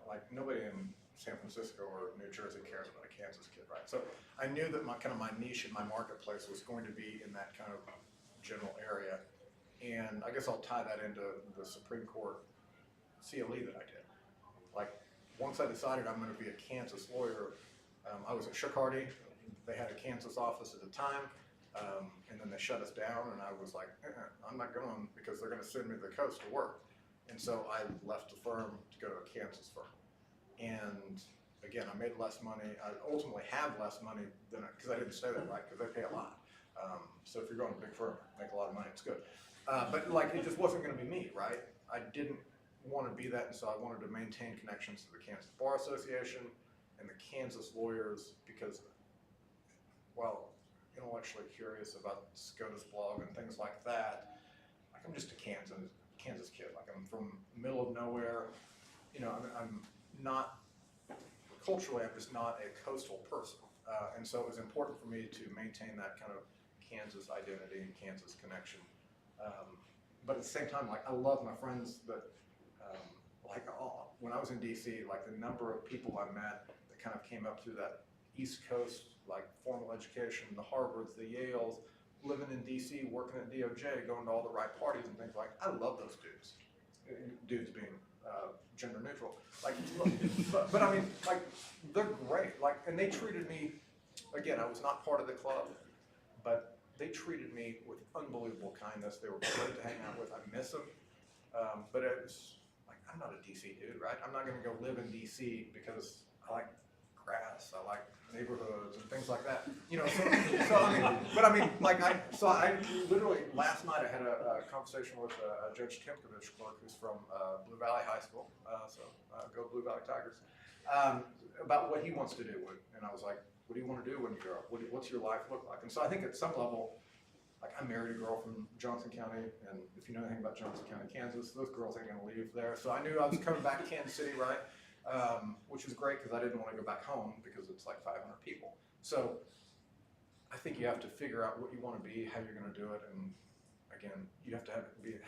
Like nobody in San Francisco or New Jersey cares about a Kansas kid, right? So I knew that my niche in my marketplace was going to be in that kind of general area. And I guess I'll tie that into the Supreme Court CLE that I did. Like once I decided I'm going to be a Kansas lawyer, I was at Shook Hardy. They had a Kansas office at the time. And then they shut us down, and I was like, I'm not going because they're going to send me to the coast to work. And so I left the firm to go to a Kansas firm. And again, I made less money. I ultimately have less money than because I didn't stay there, right? Because they pay a lot. So if you're going to a big firm, make a lot of money, it's good. But like, it just wasn't going to be me, right? I didn't want to be that, and so I wanted to maintain connections to the Kansas Bar Association and the Kansas lawyers because, well, intellectually curious about SCOTUS blog and things like that. Like, I'm just a Kansas kid. Like, I'm from the middle of nowhere. You know, I'm not, culturally, I'm just not a coastal person. And so it was important for me to maintain that kind of Kansas identity and Kansas connection. But at the same time, like, I love my friends, but when I was in DC, like, the number of people I met that kind of came up through that East Coast, like, formal education, the Harvards, the Yales, living in DC, working at DOJ, going to all the right parties and things like, I love those dudes. Dudes being gender neutral. Like, but I mean, like, they're great. Like, and they treated me, again, I was not part of the club, but they treated me with unbelievable kindness. They were great to hang out with. I miss them. But it was like, I'm not a DC dude, right? I'm not gonna go live in DC because I like grass, I like neighborhoods and things like that. You know, so I mean, but I mean, like, I literally, last night I had a conversation with Judge Timkovich, clerk, who's from Blue Valley High School, go Blue Valley Tigers, about what he wants to do. And I was like, what do you want to do when you grow up? What's your life look like? And so I think at some level, like, I married a girl from Johnson County, and if you know anything about Johnson County, Kansas, those girls ain't gonna leave there. So I knew I was coming back to Kansas City, right? Which was great because I didn't want to go back home because it's like 500 people. So I think you have to figure out what you want to be, how you're going to do it, and again, you have to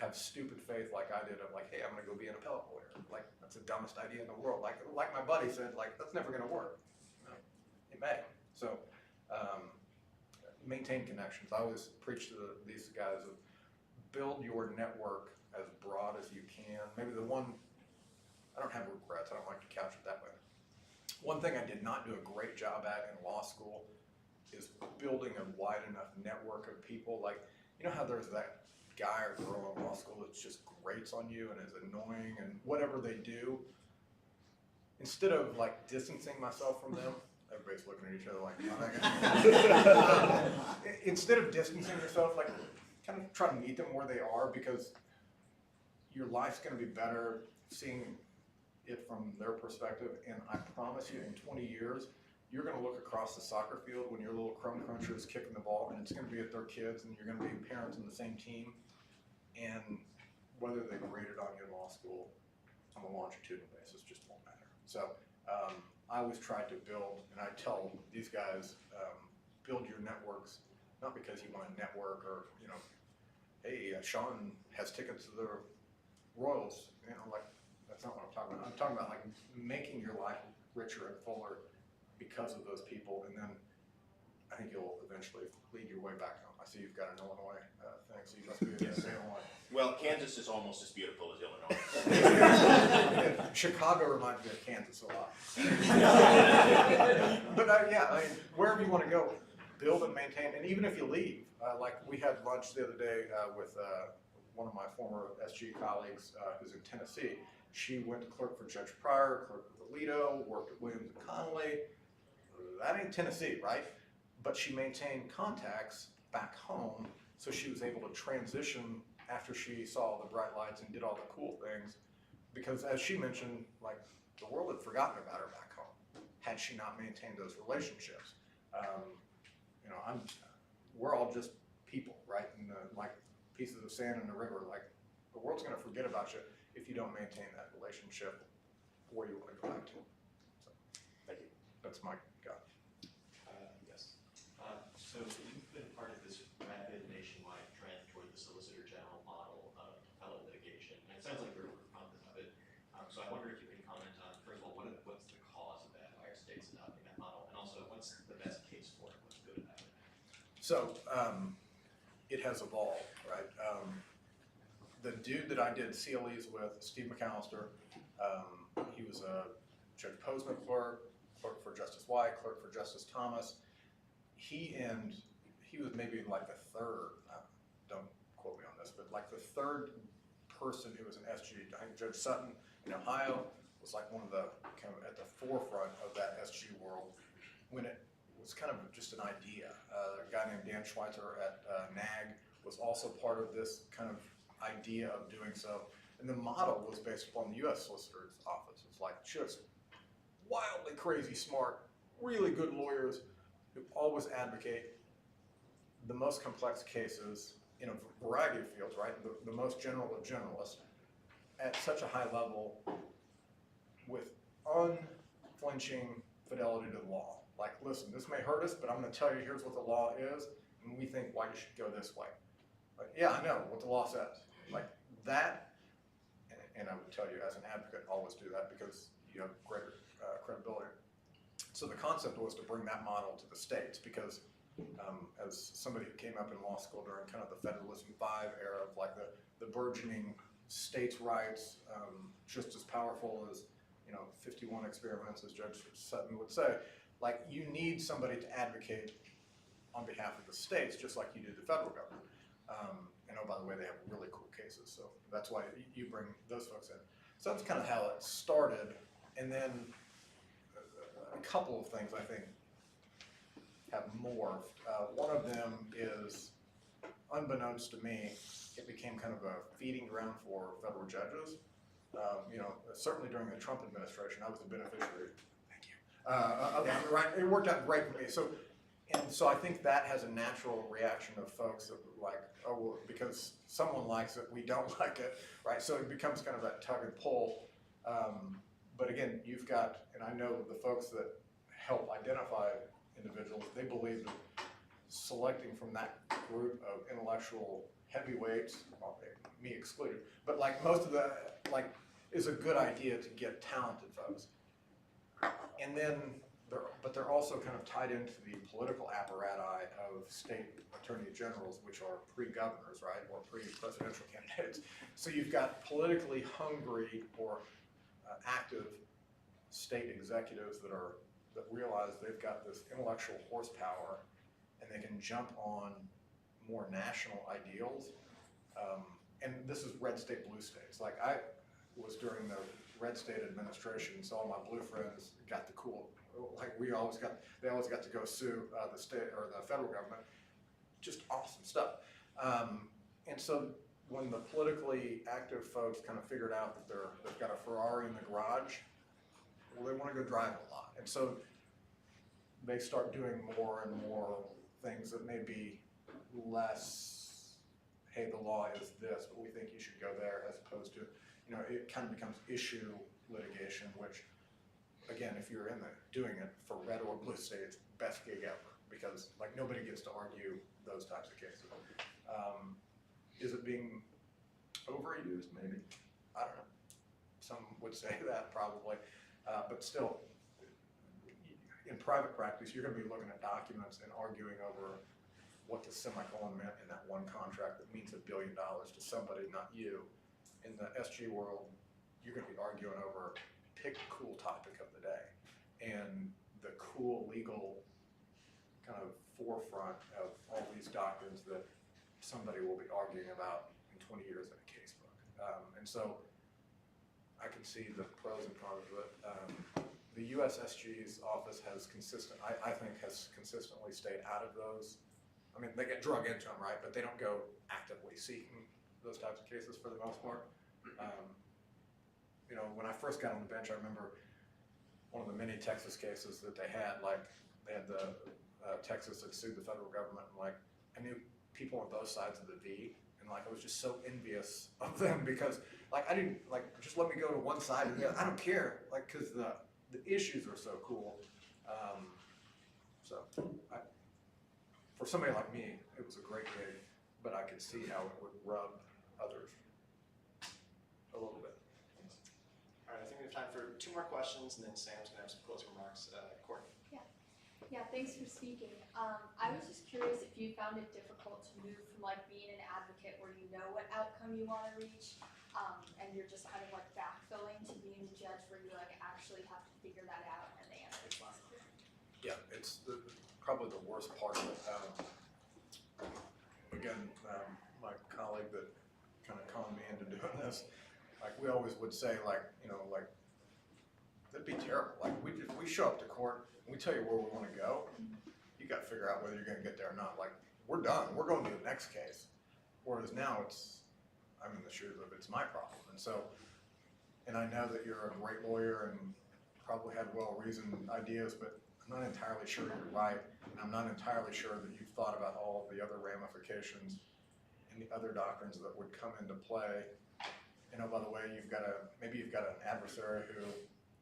have stupid faith like I did of like, hey, I'm going to go be an appellate lawyer. Like, that's the dumbest idea in the world. Like my buddy said, like, that's never going to work. No, it may. So maintain connections. I always preach to these guys of build your network as broad as you can. Maybe the one, I don't have regrets, I don't like to couch it that way. One thing I did not do a great job at in law school is building a wide enough network of people. Like, you know how there's that guy or girl in law school that just grates on you and is annoying and whatever they do, instead of like distancing myself from them, everybody's looking at each other like, instead of distancing yourself, like, kind of try to meet them where they are, because your life's going to be better seeing it from their perspective. And I promise you, in 20 years, you're going to look across the soccer field when your little crumb cruncher is kicking the ball, and it's going to be at their kids, and you're going to be parents in the same team. And whether they graded on you in law school on a longitudinal basis just won't matter. So I always tried to build, and I tell these guys, build your networks, not because you want to network or, you know, hey, Sean has tickets to the Royals, you know, like, that's not what I'm talking about. I'm talking about like making your life richer and fuller because of those people, and then I think you'll eventually lead your way back home. I see you've got an Illinois thing, so you must be in Illinois. Well, Kansas is almost as beautiful as Illinois. Chicago reminds me of Kansas a lot. But yeah, I mean, wherever you want to go, build and maintain, and even if you leave, like we had lunch the other day with one of my former SG colleagues who's in Tennessee. She went to clerk for Judge Pryor, clerk for Alito, worked at Williams and Connolly. That ain't Tennessee, right? But she maintained contacts back home, so she was able to transition after she saw the bright lights and did all the cool things. Because as she mentioned, like, the world had forgotten about her back home had she not maintained those relationships. You know, we're all just people, right? And like pieces of sand in the river. Like, the world's going to forget about you if you don't maintain that relationship where you want to go back to. So, Thank you. that's my gut. Yes. So you've been part of this rapid nationwide trend toward the Solicitor General model of appellate litigation. And it sounds like you're a proponent of it. So I wonder if you can comment on, first of all, what's the cause of that? Why are states adopting that model? And also, what's the best case for it? What's good about it? So it has evolved, right? The dude that I did CLEs with, Steve McAllister, he was a Judge Posner clerk for Justice White, clerk for Justice Thomas. He he was maybe like the third, don't quote me on this, but like the third person who was an SG. I think Judge Sutton in Ohio was like one of the kind of at the forefront of that SG world when it was kind of just an idea. A guy named Dan Schweitzer at NAG was also part of this kind of idea of doing so. And the model was based upon the U.S. Solicitor's Office. It's like just wildly crazy smart, really good lawyers who always advocate the most complex cases in a variety of fields, right? The most general of generalists at such a high level with unflinching fidelity to the law. Like, listen, this may hurt us, but I'm gonna tell you here's what the law is, and we think why you should go this way. Like, yeah, I know what the law says. Like that, and I would tell you as an advocate, always do that because you have greater credibility. So the concept was to bring that model to the states because as somebody who came up in law school during kind of the Federalism 5 era of like the burgeoning states' rights, just as powerful as 51 experiments, as Judge Sutton would say, like you need somebody to advocate on behalf of the states, just like you do the federal government. And oh, by the way, they have really cool cases, so that's why you bring those folks in. So that's kind of how it started, and then a couple of things I think have morphed. One of them is, unbeknownst to me, it became kind of a feeding ground for federal judges. Certainly during the Trump administration, I was a beneficiary. Thank you. Of that, right? It worked out great for me. So I think that has a natural reaction of folks that like, oh, well, because someone likes it, we don't like it, right? So it becomes kind of that tug and pull. But again, you've got, and I know the folks that help identify individuals, they believe that selecting from that group of intellectual heavyweights, well, me excluded, but like most of the, like, is a good idea to get talented folks. And then, they're also kind of tied into the political apparatus of state attorney generals, which are pre-governors, right, or pre-presidential candidates. So you've got politically hungry or active state executives that realize they've got this intellectual horsepower and they can jump on more national ideals. And this is red state, blue states. Like I was during the red state administration, so all my blue friends got the cool, like they always got to go sue the state or the federal government. Just awesome stuff. And so when the politically active folks kind of figured out that they've got a Ferrari in the garage, well, they want to go drive a lot. And so they start doing more and more things that may be less, hey, the law is this, but we think you should go there, as opposed to, it kind of becomes issue litigation, which, again, if you're doing it for red or blue states, best gig ever, because like nobody gets to argue those types of cases. Is it being overused? Maybe. I don't know. Some would say that probably, but still, in private practice, you're going to be looking at documents and arguing over what the semicolon meant in that one contract that means $1 billion to somebody, not you. In the SG world, you're going to be arguing over pick a cool topic of the day and the cool legal kind of forefront of all these doctrines that somebody will be arguing about in 20 years in a casebook. And so I can see the pros and cons of it. The US SG's office has I think has consistently stayed out of those. I mean, they get drug into them, right? But they don't go actively seeking those types of cases for the most part. When I first got on the bench, I remember one of the many Texas cases that they had, like they had the Texas that sued the federal government, and like I knew people on both sides of the V, and like I was just so envious of them because like I didn't like just let me go to one side and I don't care, like because the issues are so cool. For somebody like me, it was a great gig, but I could see how it would rub others a little bit. All right, I think we have time for 2 more questions, and then Sam's gonna have some closing remarks. Courtney. Yeah, thanks for speaking. I was just curious if you found it difficult to move from like being an advocate where you know what outcome you want to reach, and you're just kind of like backfilling to being a judge where you like actually have to figure that out and the answer is less clear. Yeah, it's probably the worst part of it. again, my colleague that kind of conned me into doing this, like we always would say, like, you know, like, that'd be terrible. Like we show up to court, and we tell you where we want to go. You got to figure out whether you're going to get there or not. Like, we're done. We're going to the next case. Whereas now I'm in the shoes of it's my problem. And so, and I know that you're a great lawyer and probably have well-reasoned ideas, but I'm not entirely sure you're right. And I'm not entirely sure that you've thought about all of the other ramifications and the other doctrines that would come into play. You know, by the way, maybe you've got an adversary who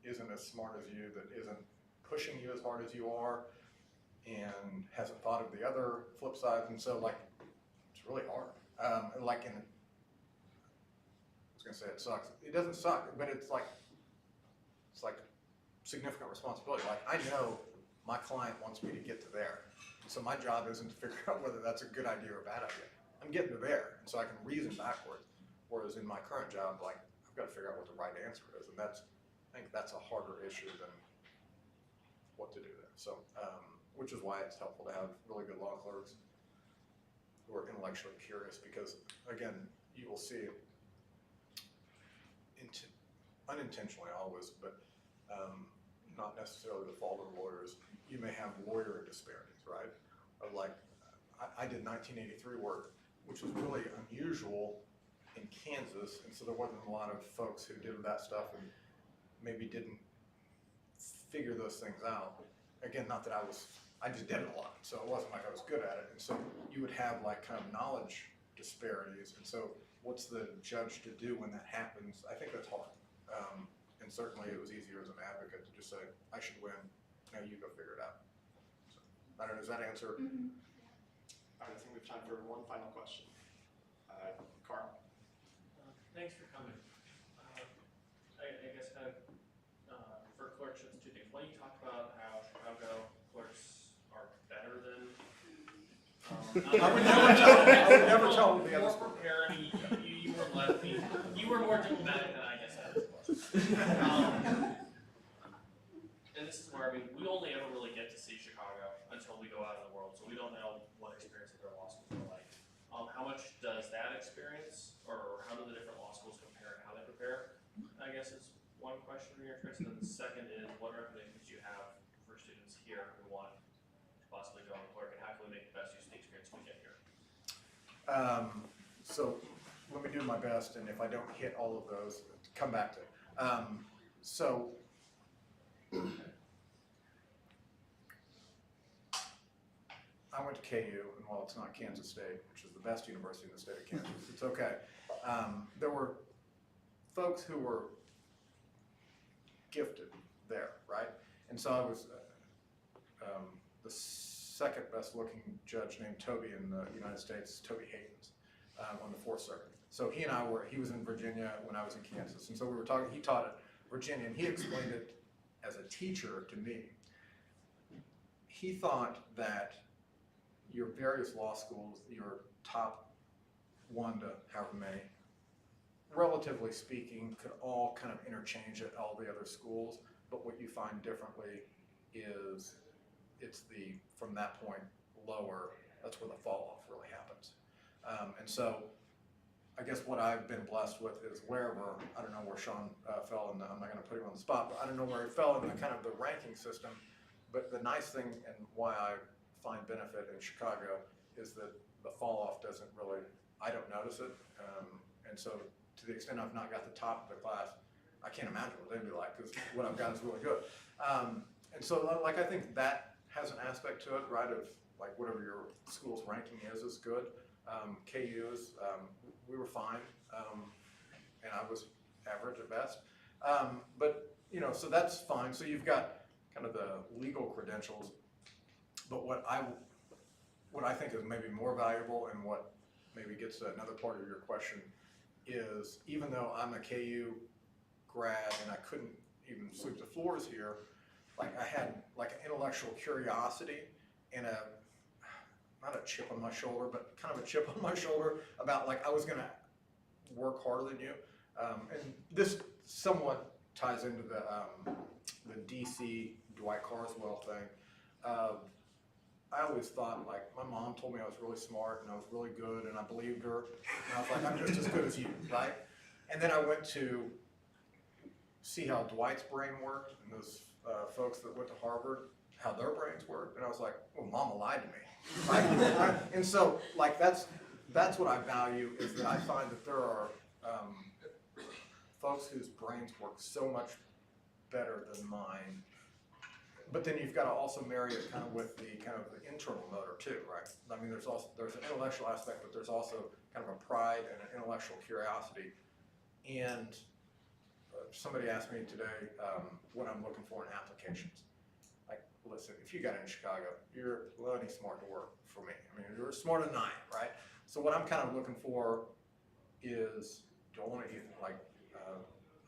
isn't as smart as you, that isn't pushing you as hard as you are, and hasn't thought of the other flip sides. And so, like, it's really hard. I was gonna say it sucks. It doesn't suck, but it's like significant responsibility. Like, I know my client wants me to get to there, so my job isn't to figure out whether that's a good idea or a bad idea. I'm getting to there, and so I can reason backwards. Whereas in my current job, like, I've got to figure out what the right answer is, and I think that's a harder issue than what to do there. So, which is why it's helpful to have really good law clerks who are intellectually curious, because again, you will see unintentionally always, but not necessarily the fault of lawyers. You may have lawyer disparities, right? Of like, I did 1983 work, which was really unusual in Kansas, and so there wasn't a lot of folks who did that stuff and maybe didn't figure those things out. Again, not that I just did it a lot, so it wasn't like I was good at it. And so you would have like kind of knowledge disparities. And so what's the judge to do when that happens? I think that's hard. And certainly it was easier as an advocate to just say, I should win, now you go figure it out. So, I don't know, does that answer? Mm-hmm. All right, I think we have time for one final question. Carl? Thanks for coming. I guess for clerkships, two things. One, you talked about how Chicago clerks are better than. I would never tell them the other more story. prepared. You were less. You were more diplomatic than I guess I was. And this is where, I mean, we only ever really get to see Chicago until we go out in the world, so we don't know what experience of their law schools are like. How much does that experience, or how do the different law schools compare and how they prepare? I guess is one question from your experience. And then the second is, what recommendations do you have for students here who want to possibly go and clerk, and how can we make the best use of the experience we get here? So let me do my best, and if I don't hit all of those, come back to it. So I went to KU, and while it's not Kansas State, which is the best university in the state of Kansas, it's okay. There were folks who were gifted there, right? And so I was the second best looking judge named Toby in the United States, Toby Hayden's, on the Fourth Circuit. So he was in Virginia when I was in Kansas. And so we were talking, he taught at Virginia, and he explained it as a teacher to me. He thought that your various law schools, your top one to however many, relatively speaking, could all kind of interchange at all the other schools. But what you find differently is from that point lower, that's where the fall off really happens. And so I guess what I've been blessed with is wherever, I don't know where Sean fell in I'm not gonna put him on the spot, but I don't know where he fell in the kind of the ranking system. But the nice thing, and why I find benefit in Chicago, is that the fall off doesn't really, I don't notice it. And so to the extent I've not got the top of the class, I can't imagine what they'd be like, because what I've got is really good. And so like I think that has an aspect to it, right, of like whatever your school's ranking is good. KU's, we were fine, and I was average at best. But, you know, so that's fine. So you've got kind of the legal credentials, but what I think is maybe more valuable, and what maybe gets to another part of your question, is even though I'm a KU grad and I couldn't even sweep the floors here, like I had like an intellectual curiosity and not a chip on my shoulder, but kind of a chip on my shoulder about like I was gonna work harder than you. And this somewhat ties into the DC Dwight Carswell thing. I always thought, like, my mom told me I was really smart and I was really good and I believed her. And I was like, I'm just as good as you, right? And then I went to see how Dwight's brain worked and those folks that went to Harvard, how their brains work. And I was like, well, mama lied to me, right? And so, like, that's what I value, is that I find that there are folks whose brains work so much better than mine. But then you've got to also marry it kind of with the kind of the internal motor too, right? I mean, there's an intellectual aspect, but there's also kind of a pride and an intellectual curiosity. And somebody asked me today what I'm looking for in applications. Like, listen, if you got in Chicago, you're plenty smart to work for me. I mean, you're smarter than I am, right? So what I'm kind of looking for is, do I want to eat, like,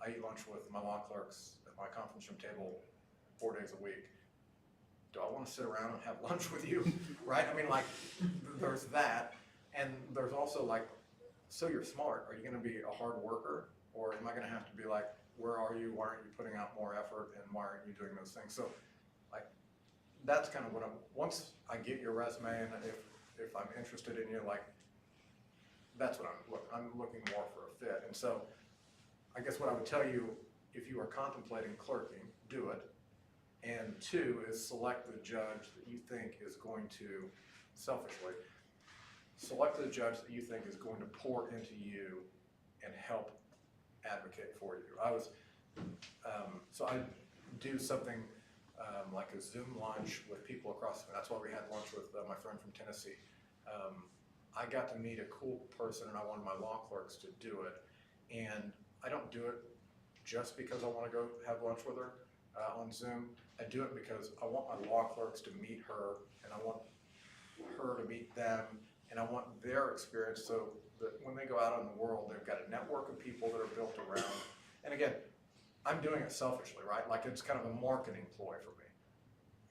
I eat lunch with my law clerks at my conference room table 4 days a week. Do I want to sit around and have lunch with you, right? I mean, like, there's that. And there's also, like, so you're smart. Are you going to be a hard worker? Or am I going to have to be like, where are you? Why aren't you putting out more effort? And why aren't you doing those things? So, like, that's kind of what once I get your resume, and if I'm interested in you, like, that's what I'm looking more for a fit. And so, I guess what I would tell you, if you are contemplating clerking, do it. And two is select the judge that you think is going to, selfishly, select the judge that you think is going to pour into you and help advocate for you. So I do something like a Zoom lunch with people across, that's why we had lunch with my friend from Tennessee. I got to meet a cool person and I wanted my law clerks to do it. And I don't do it just because I want to go have lunch with her on Zoom. I do it because I want my law clerks to meet her, and I want her to meet them, and I want their experience so that when they go out in the world, they've got a network of people that are built around. And again, I'm doing it selfishly, right? Like, it's kind of a marketing ploy for me.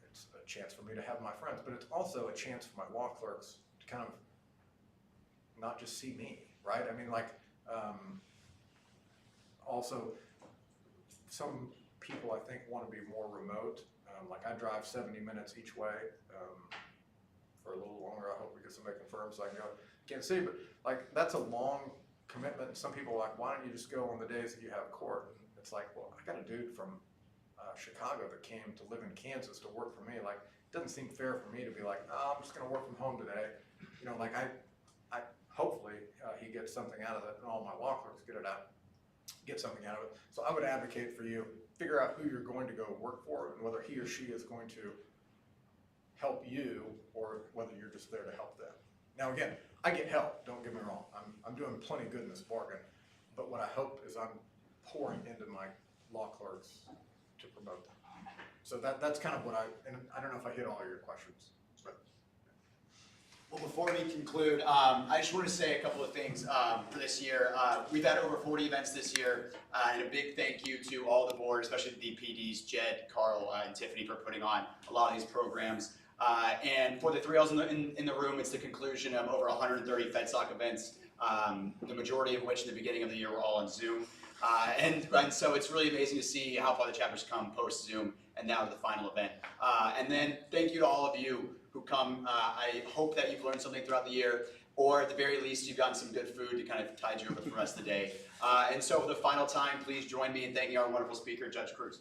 It's a chance for me to have my friends, but it's also a chance for my law clerks to kind of not just see me, right? I mean, like, also, some people I think want to be more remote. Like, I drive 70 minutes each way for a little longer. I hope we get somebody confirmed so I can go Kansas City. But, like, that's a long commitment. Some people are like, why don't you just go on the days that you have court? And it's like, well, I got a dude from Chicago that came to live in Kansas to work for me. Like, it doesn't seem fair for me to be like, oh, I'm just going to work from home today. You know, like, I hopefully he gets something out of it, and all my law clerks get something out of it. So I would advocate for you, figure out who you're going to go work for and whether he or she is going to help you or whether you're just there to help them. Now again, I get help, don't get me wrong. I'm doing plenty good in this bargain, but what I hope is I'm pouring into my law clerks to promote them. So that's kind of what and I don't know if I hit all your questions. Well, before we conclude, I just want to say a couple of things for this year. We've had over 40 events this year, and a big thank you to all the board, especially the DPDs, Jed, Carl, and Tiffany for putting on a lot of these programs. And for the 3Ls in the room, it's the conclusion of over 130 FedSoc events, the majority of which at the beginning of the year were all on Zoom. And so it's really amazing to see how far the chapters come post-Zoom and now to the final event. And then thank you to all of you who come. I hope that you've learned something throughout the year, or at the very least you've gotten some good food to kind of tide you over for the rest of the day. And so for the final time, please join me in thanking our wonderful speaker, Judge Crouse.